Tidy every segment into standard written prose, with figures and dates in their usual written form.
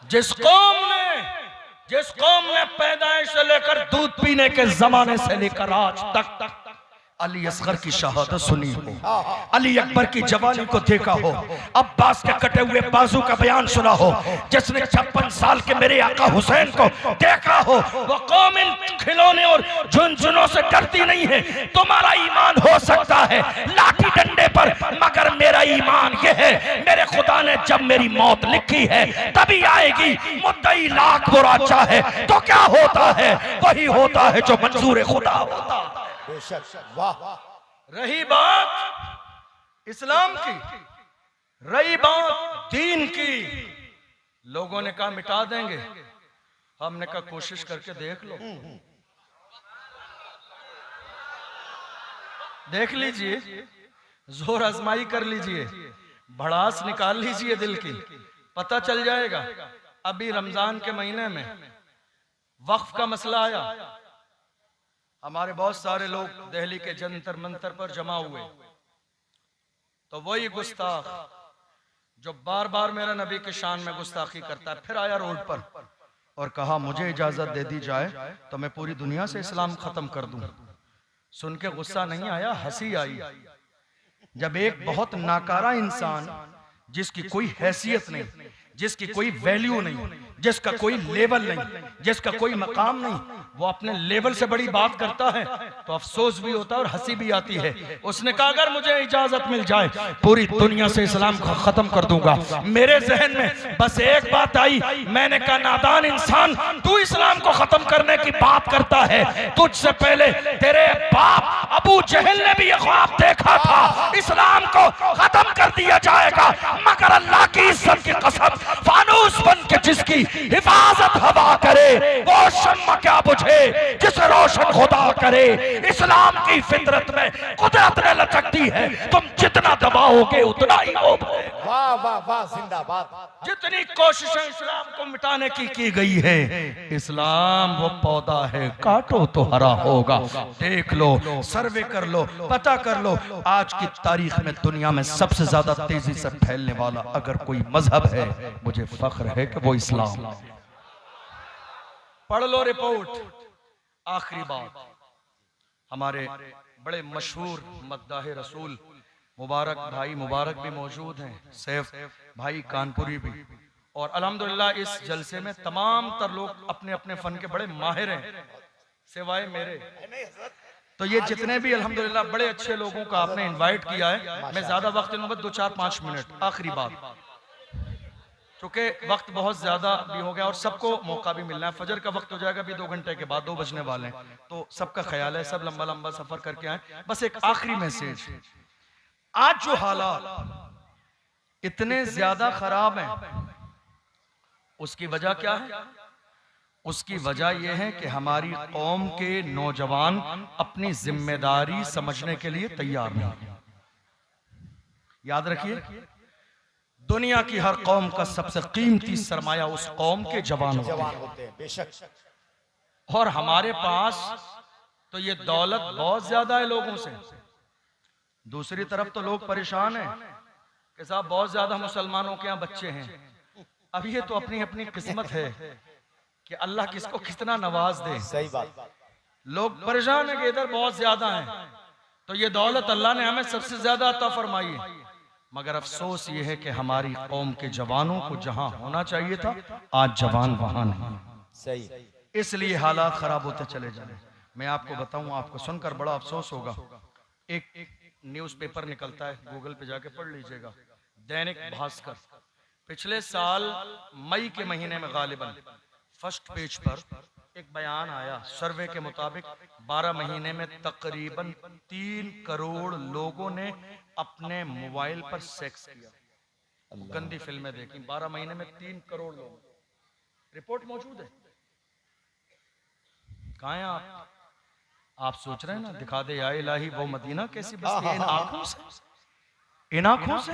जिस कौम ने पैदाइश से लेकर दूध पीने के जमाने से लेकर आज तक अली असगर की शहादत सुनी हो, अली अकबर की जवानी को देखा हो, अब्बास के कटे हुए बाजू का बयान सुना हो, जिसने 56 साल के मेरे आका हुसैन को देखा हो, वो कौम इन खिलौने और झुनझुनों से डरती नहीं है। तुम्हारा ईमान हो सकता है लाठी डंडे पर, मगर मेरा ईमान ये है, मेरे खुदा ने जब मेरी मौत लिखी है तभी आएगी। मुद्दई लाख बुरा चाहे तो क्या होता है, वही होता है जो मंजूर खुदा होता है। वाह। रही बात इस्लाम की, रही बात दीन की, लोगों ने कहा मिटा देंगे, हमने कहा कोशिश करके देख लो, देख लीजिए, जोर आजमाई कर लीजिए, भड़ास निकाल लीजिए दिल की, पता चल जाएगा। अभी रमजान के महीने में वक्फ का मसला आया, हमारे बहुत सारे लोग दिल्ली के जंतर मंतर पर जमा हुए, तो वही गुस्ताख जो बार बार मेरा नबी के शान में गुस्ताखी करता है, फिर आया रोड पर और कहा मुझे इजाजत दे दी जाए तो मैं पूरी दुनिया से इस्लाम खत्म कर दूं। सुन के गुस्सा नहीं आया, हंसी आई। जब एक बहुत नाकारा इंसान जिसकी कोई हैसियत नहीं, जिसकी कोई वैल्यू नहीं, जिसका कोई लेवल नहीं, जिसका कोई मकाम नहीं, वो अपने लेवल से बड़ी बात करता है तो अफसोस भी होता है और हंसी भी आती है। उसने कहा अगर मुझे इजाजत मिल जाए पूरी दुनिया से इस्लाम को खत्म कर दूंगा। मेरे जहन में बस एक बात आई, मैंने कहा नादान इंसान, तू इस्लाम को खत्म करने की बात करता है, तुझसे पहले तेरे बाप अबू जहल ने भी ये ख्वाब देखा था, इस्लाम को खत्म कर दिया जाएगा, मगर अल्लाह की इज्जत की कसम, फानूस बन के जिसकी हिफाजत हवा करे वो शम्मा क्या बुझे जिसे रोशन खुदा करे। इस्लाम की फितरत में कुदरत ने लचकती है, तुम जितना दबाओगे उतना ही हो। वाह वाह वाह, जिंदाबाद। जितनी कोशिशें इस्लाम को मिटाने की गई है, इस्लाम वो पौधा है, काटो तो हरा होगा। देख लो, सर्वे कर लो, पता कर लो, आज की तारीख में दुनिया में सबसे ज्यादा तेजी से फैलने वाला अगर कोई मजहब है, मुझे फख्र है कि वो इस्लाम। पढ़ लो रिपोर्ट। आखिरी बात, हमारे बड़े मशहूर मद्दाह रसूल मुबारक भाई मुबारक भी मौजूद हैं, सैफ भाई कानपुरी भी, और अल्हम्दुलिल्लाह इस जलसे में तमाम तर लोग अपने अपने फन के बड़े माहिर हैं सिवाय मेरे। तो ये जितने भी अल्हम्दुलिल्लाह बड़े अच्छे लोगों का आपने इनवाइट किया है, मैं ज्यादा वक्त लूंगा, 2-4-5 मिनट। आखिरी बात, क्योंकि वक्त बहुत ज्यादा भी हो गया और सबको मौका भी मिलना है, फजर का वक्त हो जाएगा भी 2 घंटे के बाद, 2 बजने वाले हैं, तो सबका ख्याल है सब लंबा लंबा सफर करके आए। बस एक आखिरी मैसेज, आज जो हालात इतने ज्यादा खराब हैं, उसकी वजह क्या है? उसकी वजह यह है कि हमारी कौम के नौजवान अपनी जिम्मेदारी समझने के लिए तैयार नहीं। याद रखिए, दुनिया की हर कौम का सबसे कीमती सरमाया उस कौम के जवान होते हैं, बेशक। और हमारे पास तो ये दौलत बहुत ज्यादा है लोगों से, दूसरी तरफ तो लोग परेशान हैं कि साहब बहुत ज्यादा मुसलमानों के यहाँ बच्चे हैं। अब ये तो अपनी अपनी किस्मत है कि अल्लाह किसको कितना नवाज दे। सही बात। लोग परेशान है कि इधर बहुत ज्यादा हैं, तो ये दौलत अल्लाह ने हमें सबसे ज्यादा अता फरमाई है, मगर अफसोस ये है कि हमारी कौम के जवानों को जहां होना चाहिए था, आज जवान वहां नहीं। सही। इसलिए हालात खराब होते चले जा रहे। मैं आपको बताऊं, आपको सुनकर बड़ा अफसोस होगा, एक न्यूज़पेपर निकलता है, गूगल पे जाके पढ़ लीजिएगा, दैनिक भास्कर, पिछले साल मई के महीने में गालिबन फर्स्ट पेज पर एक बयान आया, सर्वे के मुताबिक 12 महीने में तकरीबन 3 करोड़ लोगों ने अपने मोबाइल पर सेक्स किया, गंदी फिल्में देखी। 12 महीने में 3 करोड़ लोग, रिपोर्ट मौजूद है। कहाँ हैं आप? आप सोच रहे हैं ना, दिखा दे या इलाही वो मदीना कैसी बस्ती है, इन आंखों से, इन आंखों से,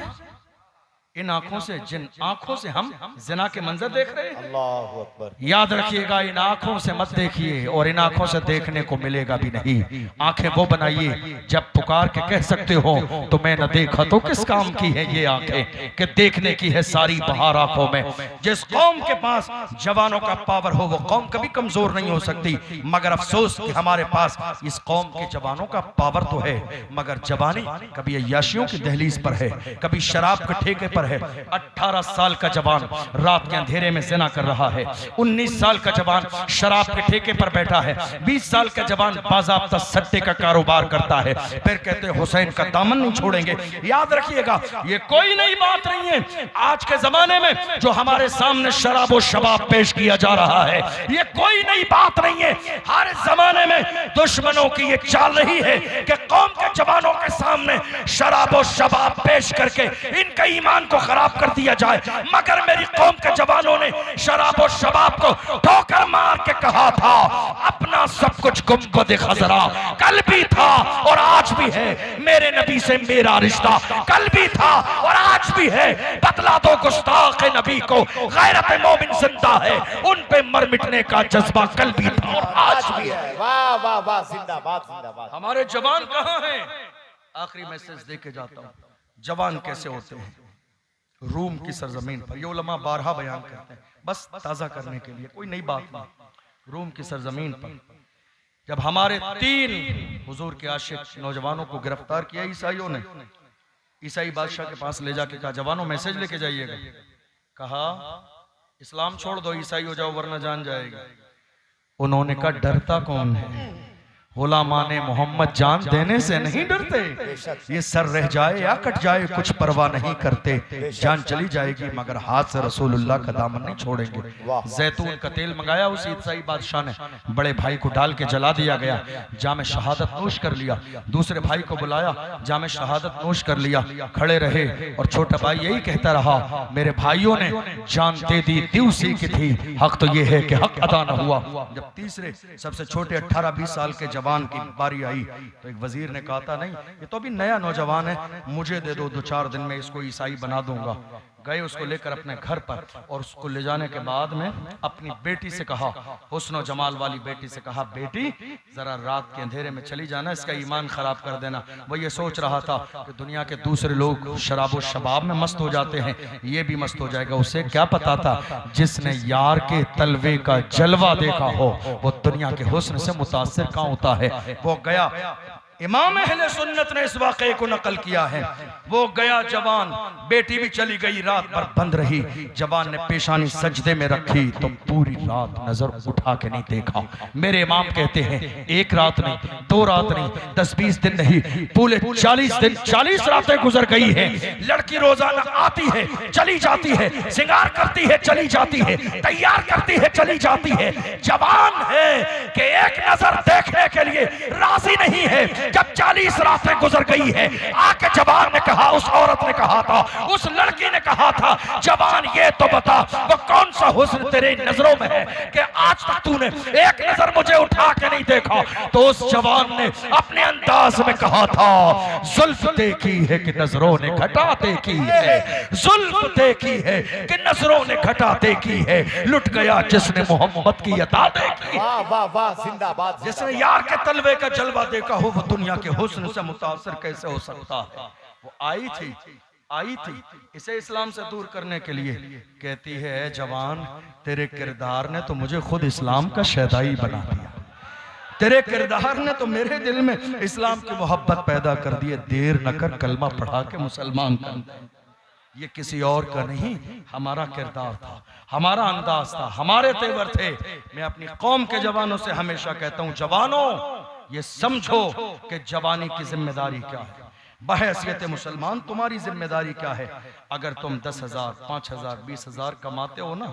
इन आंखों से, जिन आंखों से हम जिना के मंजर देख रहे हैं, अल्लाहु अकबर। याद रखिएगा इन आंखों से मत देखिए और इन आंखों से देखने को मिलेगा भी नहीं। आंखें वो बनाइए जब पुकार के कह सकते हो तो मैं न देखा तो किस काम की है ये आंखें कि देखने की है सारी बहार आंखों में। जिस कौम के पास जवानों का पावर हो वो कौम कभी कमजोर नहीं हो सकती, मगर अफसोस कि हमारे पास इस कौम के जवानों का पावर तो है मगर जवानी कभी अय्याशियों की दहलीज पर है, कभी शराब के ठेके पर है। 18 साल का जवान रात के अंधेरे में जिना कर रहा है, 19 साल का जवान शराब के ठेके पर बैठा है, 20 साल का जवान बाज़ाब्ता सट्टे का कारोबार करता है, फिर कहते हैं हुसैन का दामन नहीं छोड़ेंगे। याद रखिएगा ये कोई नई बात नहीं है। आज के जमाने में जो हमारे सामने शराब और शबाब पेश किया जा रहा है ये कोई नई बात नहीं है। हर जमाने में दुश्मनों की ये चाल रही है कि कौम के जवानों के सामने शराब और शबाब पेश करके इनका ईमान को खराब कर दिया जाए, मगर मेरी कौम के जवानों ने शराब और शबाब को ठोकर मार के कहा था अपना सब कुछ गुंबद खजरा कल भी था और आज भी है, मेरे नबी से मेरा रिश्ता कल भी था और आज भी है। बतला दो गुस्ताख नबी को गैरत मोमिन जिंदा है, उन पे मर मिटने का जज्बा कल भी था और आज भी है। वाह वाह वाह, जिंदाबाद जिंदाबाद। हमारे जवान कहाँ हैं? आखिरी मैसेज दे के जाता हूँ। जवान कैसे होते हैं? रूम की सरजमीन पर, ये उलमा बारहा बयान करते हैं बस ताज़ा करने के लिए, कोई नई बात नहीं। रूम की सरजमीन पर जब हमारे 3 हुजूर के आशिक नौजवानों को गिरफ्तार किया ईसाइयों ने, ईसाई बादशाह के पास ले जाके कहा जवानों मैसेज लेके जाइएगा। कहा इस्लाम छोड़ दो, ईसाई हो जाओ वरना जान जाएगी। उन्होंने कहा डरता कौन है? गुलामाने मोहम्मद जान देने से नहीं डरते, ये सर रह जाए या कट जाए कुछ परवाह नहीं करते, जान चली जाएगी मगर हाथ से रसूलुल्लाह का दामन नहीं छोड़ेंगे। जैतून का तेल मंगाया उस ईसाई बादशाह ने, बड़े भाई को डाल के जला दिया गया, जामे शहादत नोश कर लिया। दूसरे भाई को बुलाया, जामे शहादत नोश कर लिया, खड़े रहे और छोटा भाई यही कहता रहा मेरे भाइयों ने जान दे दी, दी उसी की थी, हक तो ये है कि हक अदा न हुआ। जब तीसरे सबसे छोटे 18-20 साल के जवान की बारी आई तो एक वजीर ने कहा था नहीं ये तो अभी नया नौजवान है, मुझे दे दो, 2-4 दिन में इसको ईसाई बना दूंगा। गए उसको लेकर अपने घर पर और उसको ले जाने के बाद में अपनी बेटी से कहा, हुस्न जमाल वाली बेटी से कहा बेटी जरा रात के अंधेरे में चली जाना, इसका ईमान खराब कर देना। वो ये सोच रहा था कि दुनिया के दूसरे लोग शराब और शबाब में मस्त हो जाते हैं, ये भी मस्त हो जाएगा। उसे क्या पता था जिसने यार के तलवे का जलवा देखा हो वो दुनिया के हुस्न से मुतासिर कहाँ होता है। वो गया, इमाम अहले सुन्नत ने इस वाक़े को नकल किया है। वो गया जवान, बेटी भी चली गई, रात भर बंद रही। जवान ने पेशानी सजदे में रखी तो पूरी रात नजर उठा के नहीं देखा। मेरे इमाम कहते हैं 1 रात नहीं, 2 रात नहीं, 10-20 दिन नहीं, पूरे 40 दिन, 40 रातें गुजर गई हैं। लड़की रोजाना आती है चली जाती है, श्रृंगार करती है चली जाती है, तैयार करती है चली जाती है। जवान है कि एक नजर देखने के लिए राजी नहीं है। जब 40 रातें गुजर गई है, आके जवान ने कहा, उस औरत ने कहा था, उस लड़की ने कहा था जवान ये तो बता वो कौन सा हुस्न तेरे नजरों में है कि आज तक तूने एक नजर मुझे उठा के नहीं देखा। तो उस जवान ने अपने अंदाज में कहा था जुल्फ देखी है कि नजरों ने घटा देखी है, जुल्फ देखी है कि नजरों ने घटा देखी है, लुट गया जिसने मोहम्मद की अता देखी। वाह वाह वाह, जिंदाबाद। जिसने यार के तलवे का जलवा देखा हो वो दुनिया के हुस्न से मुतासर कैसे हो सकता है। वो आई थी इसे इस्लाम से दूर करने के लिए, कहती है जवान तेरे किरदार ने तो मुझे खुद इस्लाम का शहदाई बना दिया, तेरे किरदार ने तो मेरे दिल में इस्लाम की मोहब्बत पैदा कर दी है, देर न कर कलमा पढ़ा के मुसलमान कर दे। ये किसी और का नहीं, हमारा किरदार था, हमारा अंदाज था, हमारे तेवर थे। मैं अपनी कौम के जवानों से हमेशा कहता हूं जवानों ये समझो कि जवानी की जिम्मेदारी क्या है, बहैसियत मुसलमान तुम्हारी जिम्मेदारी क्या है। अगर तुम 10,000, 5,000, 20,000 कमाते हो ना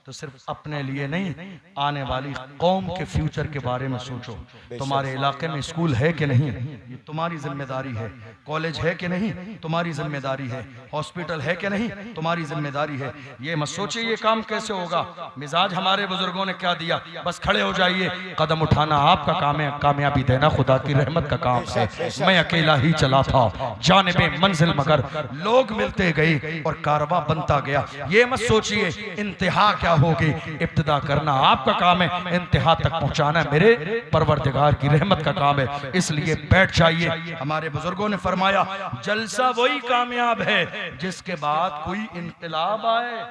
तो सिर्फ अपने लिए नहीं, आने वाली कौम के फ्यूचर के बारे में सोचो। तुम्हारे इलाके में स्कूल है कि नहीं, ये तुम्हारी जिम्मेदारी है। कॉलेज है कि नहीं, तुम्हारी जिम्मेदारी है। हॉस्पिटल है कि नहीं, तुम्हारी जिम्मेदारी है। ये मत सोचिए ये काम कैसे होगा। मिजाज हमारे बुजुर्गों ने क्या दिया, बस खड़े हो जाइए। कदम उठाना आपका काम है, कामयाबी देना खुदा की रहमत का काम है। मैं अकेला ही चला था जानिबे मंजिल, मगर लोग मिलते गए और कारवां बनता गया। ये मत सोचिए इंतहा क्या होगी, इब्तिदा करना आपका काम है, इंतहा तक पहुंचाना मेरे परवरदिगार की रहमत का काम है। इसलिए बैठ जाइए। हमारे बुजुर्गों ने फरमाया जलसा वही कामयाब है जिसके बाद कोई इनकलाब आए।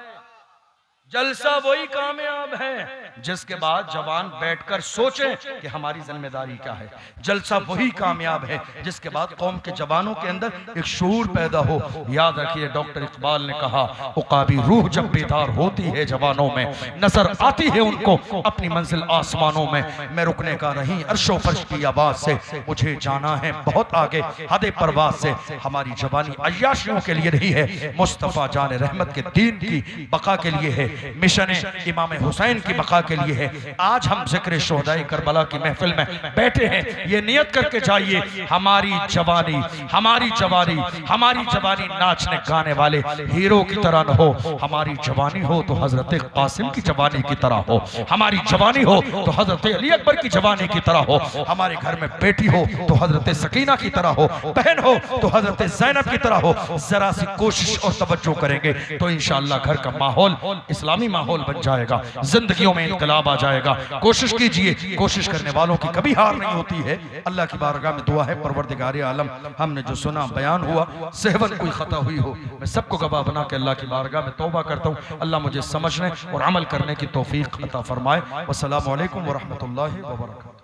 जलसा वही कामयाब है जिसके बाद जवान बैठकर सोचें कि हमारी जिम्मेदारी क्या है। जलसा वही कामयाब है जिसके बाद कौम के जवानों के अंदर एक शूर पैदा हो। याद रखिए डॉक्टर इकबाल ने कहा उकाबी रूह जब बेदार होती है जवानों में, नजर आती है उनको अपनी मंजिल आसमानों में। मैं रुकने का नहीं अर्शो फर्श की आवाज से, मुझे जाना है बहुत आगे हदे परवाज से। हमारी जवानी अय्याशियों के लिए नहीं है, मुस्तफा जान रहमत के दीन की बका के लिए है। मिशन इमाम हुसैन की बका के लिए है। आज हम जिक्र शोहदाए करबला की महफिल में बैठे हैं, ये नियत करके जाइए हमारी जवानी, हमारी जवानी, हमारी जवानी नाचने गाने वाले हीरो की तरह न हो। हमारी जवानी हो तो हजरत कासिम की जवानी की तरह हो। हमारी जवानी हो तो हजरत अली अकबर की जवानी की तरह हो। हमारे घर में बेटी हो तो हजरत सकीना की तरह हो, बहन हो तो हजरत ज़ैनब की तरह हो। जरा सी कोशिश और तवज्जो करेंगे तो इंशाअल्लाह घर का माहौल इस्लामी माहौल बन जाएगा, जिंदगियों में इनकलाब आ जाएगा। कोशिश कीजिए, कोशिश करने वालों की कभी हार नहीं होती है। अल्लाह की बारगाह में दुआ है परवरदिगार आलम, हमने जो सुना बयान हुआ सेहवन कोई खता हुई हो, मैं सबको गवाह बना के अल्लाह की बारगाह में तौबा करता हूँ। अल्लाह मुझे समझने और अमल करने की तौफीक अता फरमाए। वस्सलामु अलैकुम व रहमतुल्लाहि व बरकातहू।